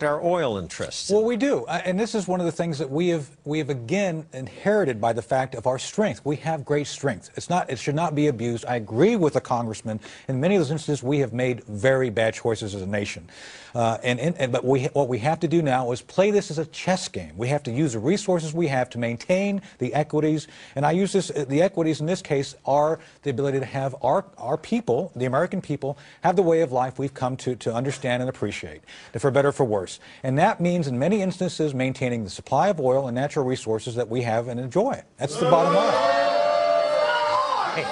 our oil interests. Well, we do, and this is one of the things that we have again inherited by the fact of our strength. We have great strength. It should not be abused. I agree with the congressman. In many of those instances, we have made very bad choices as a nation. But what we have to do now is play this as a chess game. We have to use the resources we have to maintain the equities, and I use this. The equities in this case are the ability to have our people, the American people, have the way of life we've come to understand and appreciate, for better or for worse. And that means, in many instances, maintaining the supply of oil and natural resources that we have and enjoy. That's the bottom line. Hey,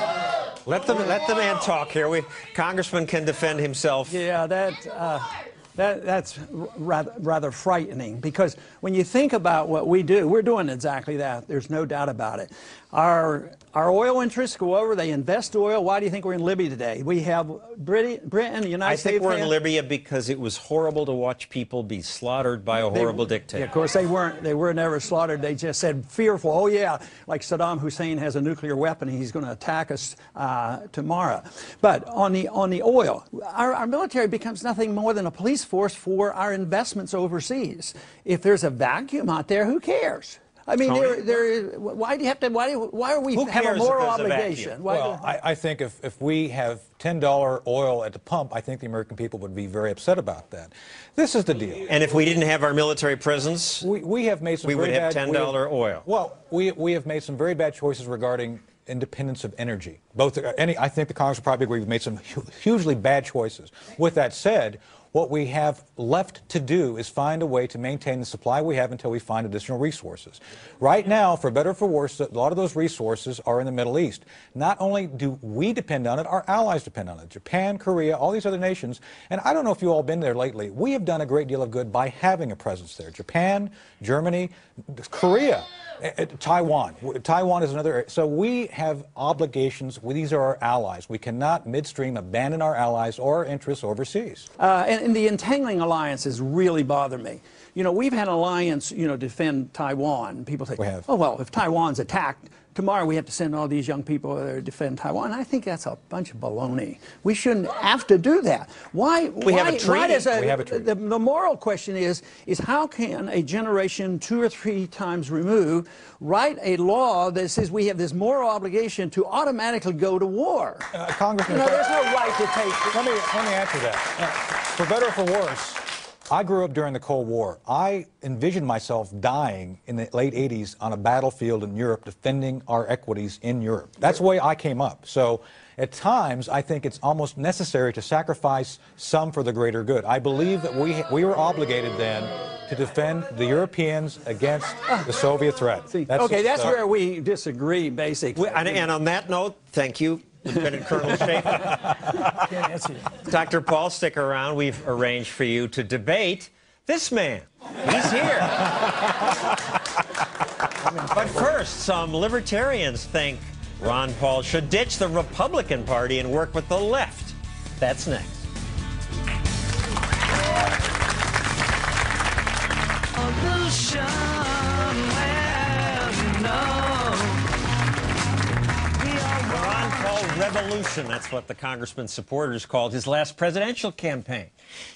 let the man talk here. Congressman can defend himself. Yeah, that's rather frightening, because when you think about what we do, we're doing exactly that. There's no doubt about it. Our oil interests go over, they invest oil. Why do you think we're in Libya today? We have Britain, the United States. I think we're in Libya because it was horrible to watch people be slaughtered by a horrible dictator. Yeah, of course, they were never slaughtered. They just said fearful, oh yeah, like Saddam Hussein has a nuclear weapon, he's going to attack us tomorrow. But on the oil, our military becomes nothing more than a police force for our investments overseas. If there's a vacuum out there, who cares? I mean, why do you have to? Why are we have a moral obligation? Well, I think if we have $10 oil at the pump, I think the American people would be very upset about that. This is the deal. And if we didn't have our military presence, we have made some. We would have $10 oil. Well, we have made some very bad choices regarding independence of energy. I think the Congress will probably agree we've made some hugely bad choices. With that said, what we have left to do is find a way to maintain the supply we have until we find additional resources. Right now, for better or for worse, a lot of those resources are in the Middle East. Not only do we depend on it, our allies depend on it. Japan, Korea, all these other nations. And I don't know if you've all been there lately. We have done a great deal of good by having a presence there. Japan, Germany, Korea. Taiwan. Taiwan is another area. So we have obligations. These are our allies. We cannot midstream abandon our allies or our interests overseas. And the entangling alliances really bother me. You know, we've had an alliance, defend Taiwan. People say, oh, well, if Taiwan's attacked, tomorrow we have to send all these young people there to defend Taiwan. I think that's a bunch of baloney. We shouldn't have to do that. Why? We have a treaty. We have a treaty. The moral question is how can a generation 2 or 3 times removed write a law that says we have this moral obligation to automatically go to war? Congressman, there's no right to take. Let me answer that. For better or for worse, I grew up during the Cold War. I envisioned myself dying in the late 80s on a battlefield in Europe defending our equities in Europe. That's the way I came up. So at times, I think it's almost necessary to sacrifice some for the greater good. I believe that we were obligated then to defend the Europeans against the Soviet threat. That's where we disagree, basically. And on that note, thank you, Lieutenant Colonel Schaefer. Dr. Paul, stick around. We've arranged for you to debate this man. He's here. But first, some libertarians think Ron Paul should ditch the Republican Party and work with the left. That's next. Revolution, that's what the congressman's supporters called his last presidential campaign.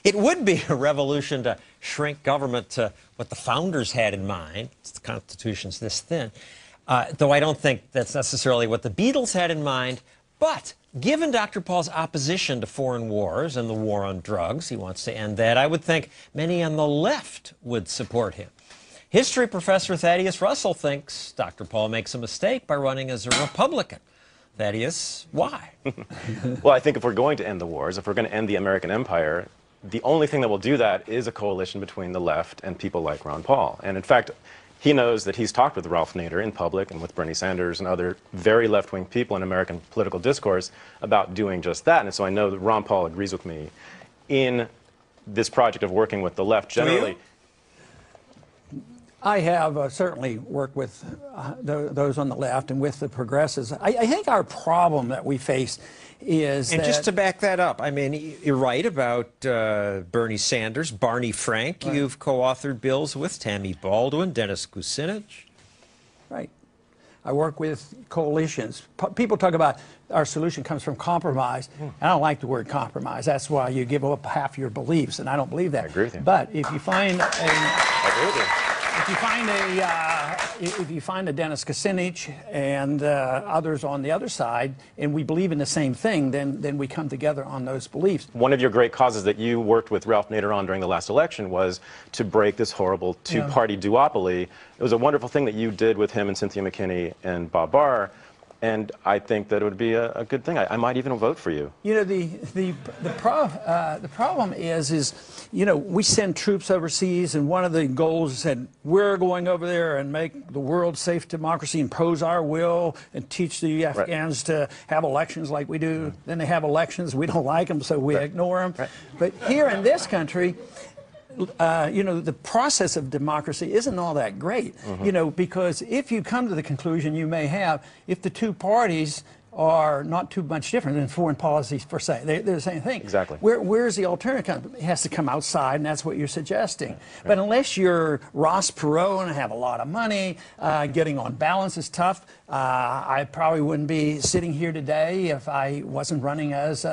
It would be a revolution to shrink government to what the founders had in mind. The Constitution's this thin. Though I don't think that's necessarily what the Beatles had in mind. But given Dr. Paul's opposition to foreign wars and the war on drugs, he wants to end that, I would think many on the left would support him. History professor Thaddeus Russell thinks Dr. Paul makes a mistake by running as a Republican. Thaddeus, why? Well, I think if we're going to end the wars, if we're going to end the American empire, the only thing that will do that is a coalition between the left and people like Ron Paul. And in fact, he knows that he's talked with Ralph Nader in public and with Bernie Sanders and other very left-wing people in American political discourse about doing just that. And so I know that Ron Paul agrees with me in this project of working with the left generally. I have certainly worked with those on the left and with the progressives. I think our problem that we face is And just to back that up, I mean, you're right about Bernie Sanders, Barney Frank. You've co-authored bills with Tammy Baldwin, Dennis Kucinich. Right. I work with coalitions. People talk about our solution comes from compromise. I don't like the word compromise. That's why you give up half your beliefs, and I don't believe that. I agree with you. But if you find I agree with you. if you find a Dennis Kucinich and others on the other side, and we believe in the same thing, then we come together on those beliefs. One of your great causes that you worked with Ralph Nader on during the last election was to break this horrible two-party duopoly. It was a wonderful thing that you did with him and Cynthia McKinney and Bob Barr. And I think that it would be a good thing. I might even vote for you. You know, the problem is, you know, we send troops overseas, and one of the goals said we're going over there and make the world safe democracy, impose our will, and teach the Afghans to have elections like we do. Then they have elections, we don't like them, so we ignore them. But here in this country, you know, the process of democracy isn't all that great, you know, because if you come to the conclusion you may have, if the two parties are not too much different than foreign policies per se. They're the same thing. Exactly. Where's the alternative? It has to come outside, and that's what you're suggesting. But unless you're Ross Perot and have a lot of money, getting on balance is tough. I probably wouldn't be sitting here today if I wasn't running as,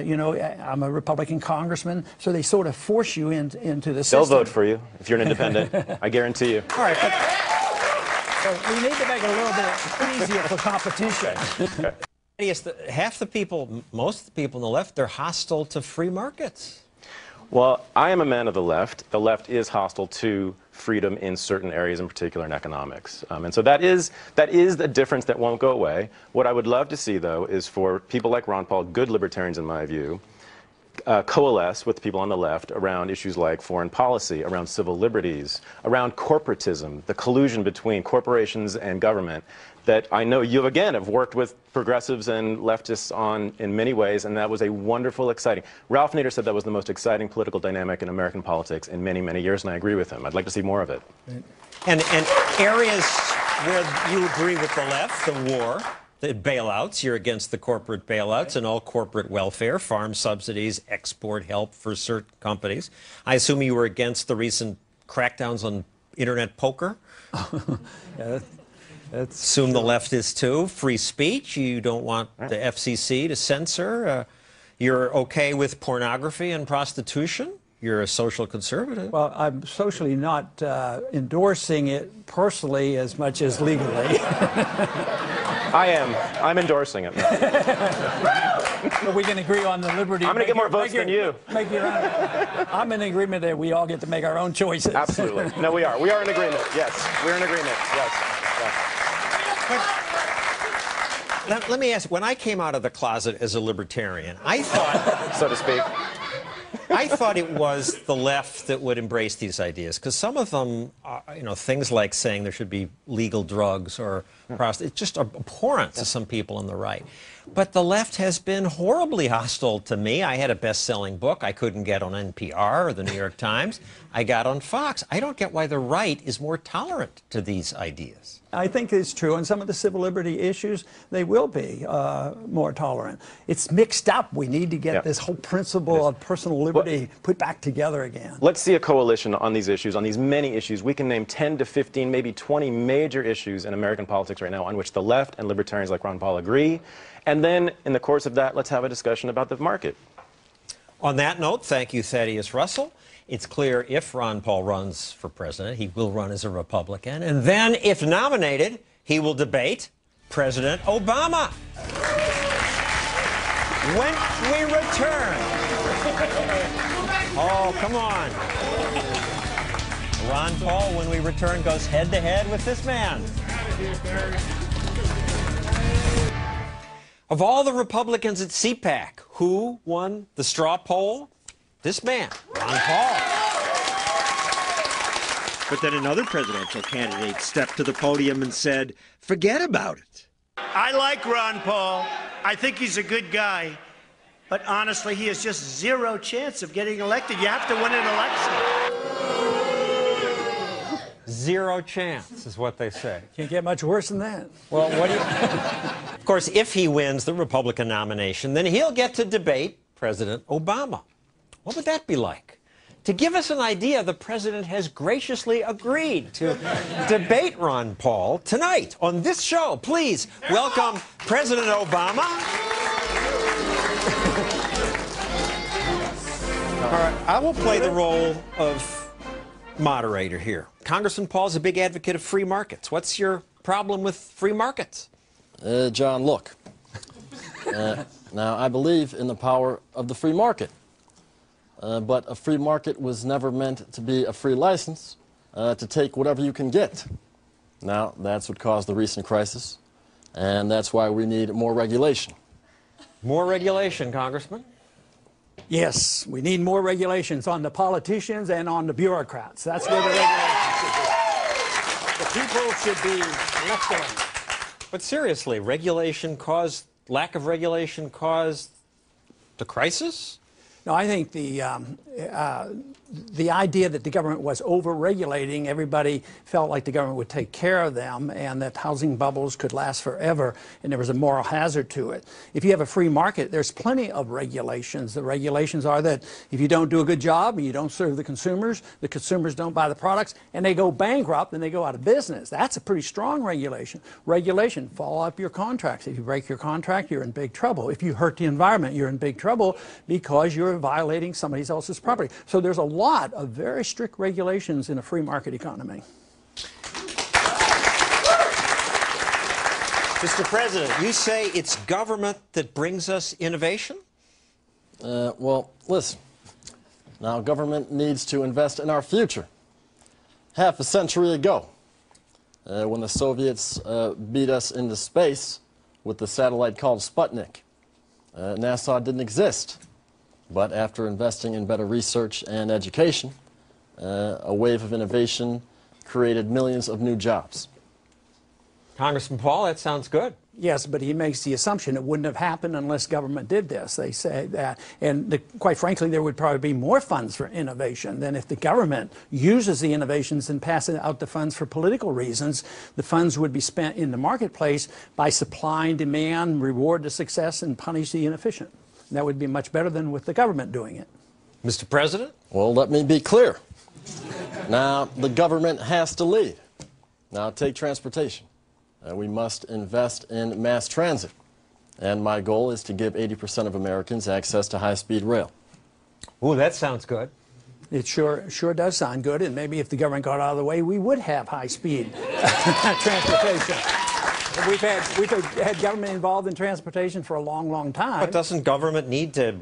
you know, I'm a Republican congressman, so they sort of force you into the system. They'll vote for you if you're an independent. I guarantee you. All right. So we need to make it a little bit easier for competition. Half the people, most of the people on the left, they're hostile to free markets. Well, I am a man of the left. The left is hostile to freedom in certain areas, in particular in economics. And so that is the difference that won't go away. What I would love to see, though, is for people like Ron Paul, good libertarians in my view, coalesce with people on the left around issues like foreign policy, around civil liberties, around corporatism, the collusion between corporations and government that I know you, again, have worked with progressives and leftists on in many ways, and that was a wonderful, exciting. Ralph Nader said that was the most exciting political dynamic in American politics in many, many years, and I agree with him. I'd like to see more of it. And areas where you agree with the left, the war, the bailouts, you're against the corporate bailouts and all corporate welfare, farm subsidies, export help for certain companies. I assume you were against the recent crackdowns on internet poker? Yeah, assume the left is too. Free speech, you don't want the FCC to censor. You're okay with pornography and prostitution? You're a social conservative. well, I'm socially not endorsing it personally as much as legally. I am. I'm endorsing it. But we can agree on the liberty. I'm going to get more votes than you. Make your own. I'm in agreement that we all get to make our own choices. Absolutely. No, we are. We are in agreement. Yes. We're in agreement. Yes. Let me ask, when I came out of the closet as a libertarian, I thought, So to speak. I thought it was the left that would embrace these ideas, because some of them, you know, things like saying there should be legal drugs or prostitution, it's just abhorrent to some people on the right. But the left has been horribly hostile to me. I had a best-selling book I couldn't get on NPR or the New York Times. I got on Fox. I don't get why the right is more tolerant to these ideas. I think it's true. On some of the civil liberty issues, they will be more tolerant. It's mixed up. We need to get this whole principle of personal liberty put back together again. Let's see a coalition on these issues, on these many issues. We can name 10 to 15, maybe 20 major issues in American politics right now on which the left and libertarians like Ron Paul agree. And then, in the course of that, let's have a discussion about the market. On that note, thank you, Thaddeus Russell. It's clear if Ron Paul runs for president, he will run as a Republican. And then, if nominated, he will debate President Obama. When we return. Oh, come on. Ron Paul, when we return, goes head-to-head with this man. Of all the Republicans at CPAC, who won the straw poll? This man, Ron Paul. But then another presidential candidate stepped to the podium and said, forget about it. I like Ron Paul. I think he's a good guy. But honestly, he has just zero chance of getting elected. You have to win an election. Zero chance is what they say. Can't get much worse than that. Well, what do you... Of course, if he wins the Republican nomination, then he'll get to debate President Obama. What would that be like? To give us an idea, the president has graciously agreed to debate Ron Paul tonight on this show. Please welcome President Obama. All right, I will play the role of moderator here. Congressman Paul's a big advocate of free markets. What's your problem with free markets? John, look. Now, I believe in the power of the free market. But a free market was never meant to be a free license to take whatever you can get. Now, that's what caused the recent crisis, and that's why we need more regulation. More regulation, Congressman? Yes, we need more regulations on the politicians and on the bureaucrats. That's where the regulations should be. The people should be left alone. But seriously, lack of regulation caused the crisis? No, I think the idea that the government was over-regulating, everybody felt like the government would take care of them and that housing bubbles could last forever, and there was a moral hazard to it. If you have a free market, there's plenty of regulations. The regulations are that if you don't do a good job and you don't serve the consumers don't buy the products, and they go bankrupt and they go out of business. That's a pretty strong regulation. Regulation, follow up your contracts. If you break your contract, you're in big trouble. If you hurt the environment, you're in big trouble because you're violating somebody else's property. So there's a lot of very strict regulations in a free market economy. Mr. President, you say it's government that brings us innovation? Well, listen. Now, government needs to invest in our future. Half a century ago, when the Soviets beat us into space with the satellite called Sputnik, NASA didn't exist. But after investing in better research and education, a wave of innovation created millions of new jobs. Congressman Paul, that sounds good. Yes, but he makes the assumption it wouldn't have happened unless government did this. They say that. And quite frankly, there would probably be more funds for innovation than if the government uses the innovations and passes out the funds for political reasons. The funds would be spent in the marketplace by supply and demand, reward the success, and punish the inefficient. That would be much better than with the government doing it. Mr. President? Well, let me be clear. Now, the government has to lead. Now, take transportation. We must invest in mass transit. And my goal is to give 80% of Americans access to high-speed rail. Ooh, that sounds good. It sure does sound good, and maybe if the government got out of the way, we would have high-speed transportation. We've had government involved in transportation for a long, long time. But doesn't government need to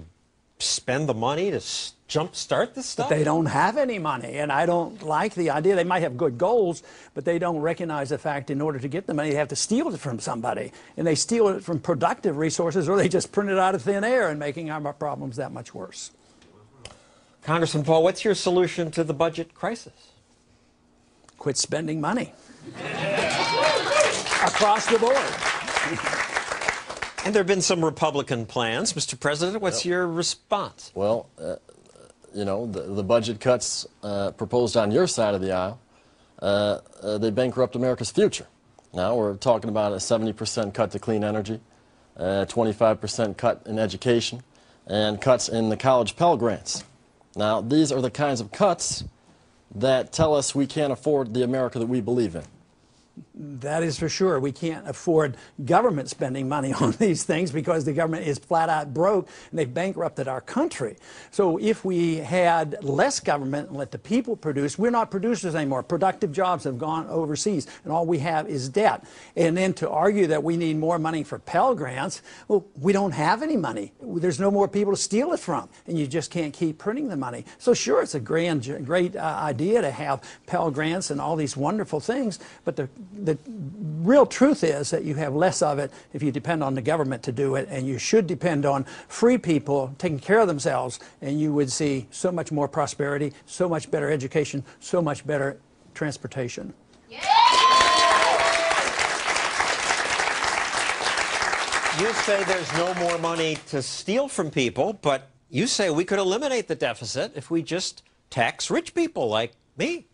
spend the money to jumpstart this stuff? But they don't have any money, and I don't like the idea. They might have good goals, but they don't recognize the fact in order to get the money, they have to steal it from somebody. And they steal it from productive resources, or they just print it out of thin air and making our problems that much worse. Congressman Paul, what's your solution to the budget crisis? Quit spending money. Across the board. And there have been some Republican plans. Mr. President, what's your response? Well, you know, the budget cuts proposed on your side of the aisle, they bankrupt America's future. Now we're talking about a 70% cut to clean energy, 25% cut in education, and cuts in the college Pell Grants. Now, these are the kinds of cuts that tell us we can't afford the America that we believe in. That is for sure. We can't afford government spending money on these things because the government is flat out broke and they've bankrupted our country. So if we had less government and let the people produce, we're not producers anymore. Productive jobs have gone overseas and all we have is debt. And then to argue that we need more money for Pell Grants, well, we don't have any money. There's no more people to steal it from and you just can't keep printing the money. So sure, it's a great idea to have Pell Grants and all these wonderful things, but the real truth is that you have less of it if you depend on the government to do it, and you should depend on free people taking care of themselves, and you would see so much more prosperity, so much better education, so much better transportation. You say there's no more money to steal from people, but you say we could eliminate the deficit if we just tax rich people like me.